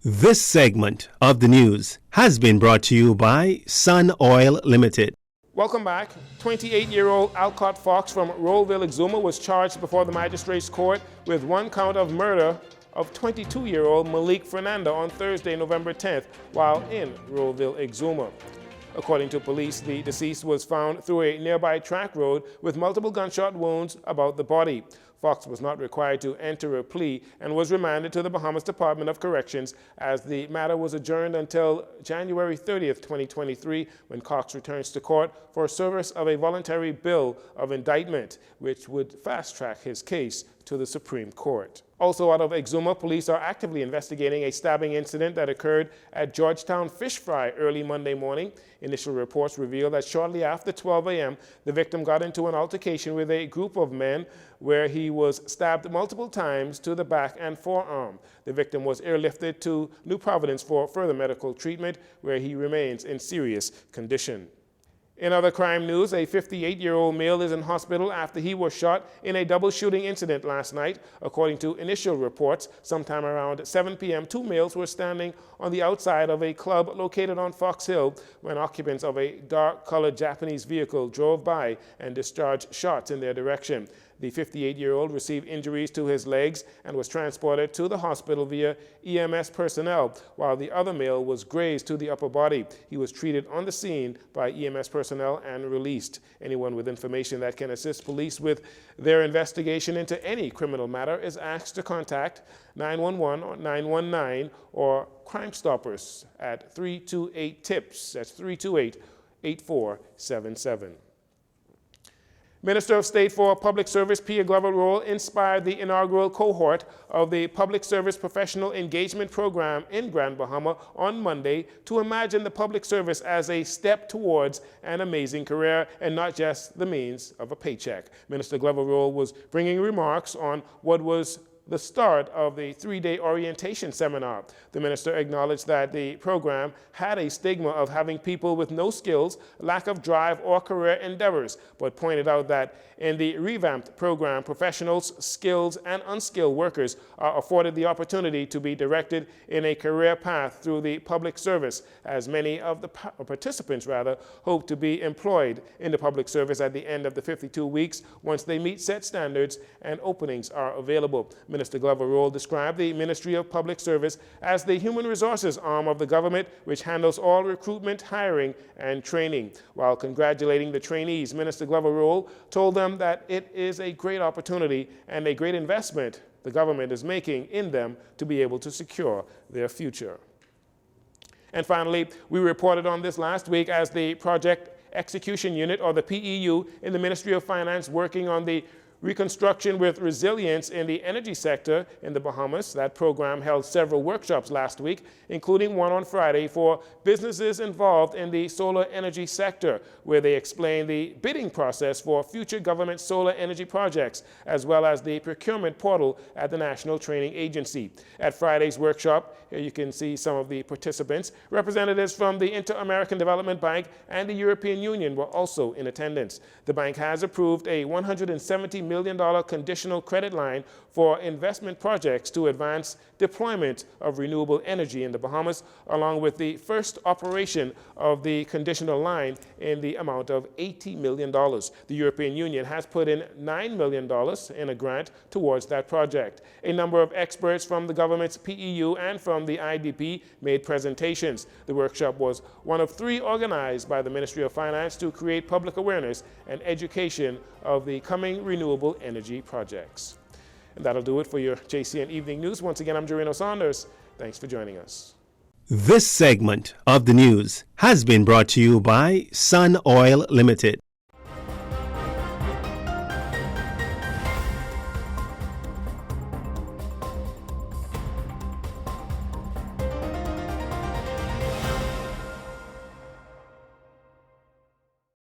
This segment of the news has been brought to you by Sun Oil Limited. Welcome back. 28-year-old Alcott Fox from Rollville, Exuma was charged before the magistrate's court with one count of murder of 22-year-old Malik Fernanda on Thursday, November 10th, while in Rollville, Exuma. According to police, the deceased was found through a nearby track road with multiple gunshot wounds about the body. Fox was not required to enter a plea and was remanded to the Bahamas Department of Corrections as the matter was adjourned until January 30th, 2023, when Cox returns to court for service of a voluntary bill of indictment, which would fast-track his case to the Supreme Court. Also out of Exuma, police are actively investigating a stabbing incident that occurred at Georgetown Fish Fry early Monday morning. Initial reports reveal that shortly after 12 a.m., the victim got into an altercation with a group of men where he was stabbed multiple times to the back and forearm. The victim was airlifted to New Providence for further medical treatment, where he remains in serious condition. In other crime news, a 58-year-old male is in hospital after he was shot in a double shooting incident last night. According to initial reports, sometime around 7 p.m., two males were standing on the outside of a club located on Fox Hill when occupants of a dark-colored Japanese vehicle drove by and discharged shots in their direction. The 58-year-old received injuries to his legs and was transported to the hospital via EMS personnel, while the other male was grazed to the upper body. He was treated on the scene by EMS personnel and released. Anyone with information that can assist police with their investigation into any criminal matter is asked to contact 911 or 919 or Crime Stoppers at 328-TIPS. That's 328-8477. Minister of State for Public Service Pia Glover-Roll inspired the inaugural cohort of the Public Service Professional Engagement Program in Grand Bahama on Monday to imagine the public service as a step towards an amazing career and not just the means of a paycheck. Minister Glover-Roll was bringing remarks on what was the start of the three-day orientation seminar. The minister acknowledged that the program had a stigma of having people with no skills, lack of drive, or career endeavors, but pointed out that in the revamped program, professionals, skilled and unskilled workers are afforded the opportunity to be directed in a career path through the public service, as many of the participants hope to be employed in the public service at the end of the 52 weeks once they meet set standards and openings are available. Minister Glover-Roll described the Ministry of Public Service as the human resources arm of the government, which handles all recruitment, hiring, and training. While congratulating the trainees, Minister Glover-Roll told them that it is a great opportunity and a great investment the government is making in them to be able to secure their future. And finally, we reported on this last week as the Project Execution Unit, or the PEU, in the Ministry of Finance working on the Reconstruction with Resilience in the Energy Sector in the Bahamas. That program held several workshops last week, including one on Friday for businesses involved in the solar energy sector, where they explained the bidding process for future government solar energy projects, as well as the procurement portal at the National Training Agency. At Friday's workshop, here you can see some of the participants. Representatives from the Inter-American Development Bank and the European Union were also in attendance. The bank has approved a $170 million conditional credit line for investment projects to advance deployment of renewable energy in the Bahamas, along with the first operation of the conditional line in the amount of $80 million. The European Union has put in $9 million in a grant towards that project. A number of experts from the government's PEU and from the IDP made presentations. The workshop was one of three organized by the Ministry of Finance to create public awareness and education of the coming renewable energy projects. And that'll do it for your JCN Evening News. Once again, I'm Jcn Saunders. Thanks for joining us. This segment of the news has been brought to you by Sun Oil Limited.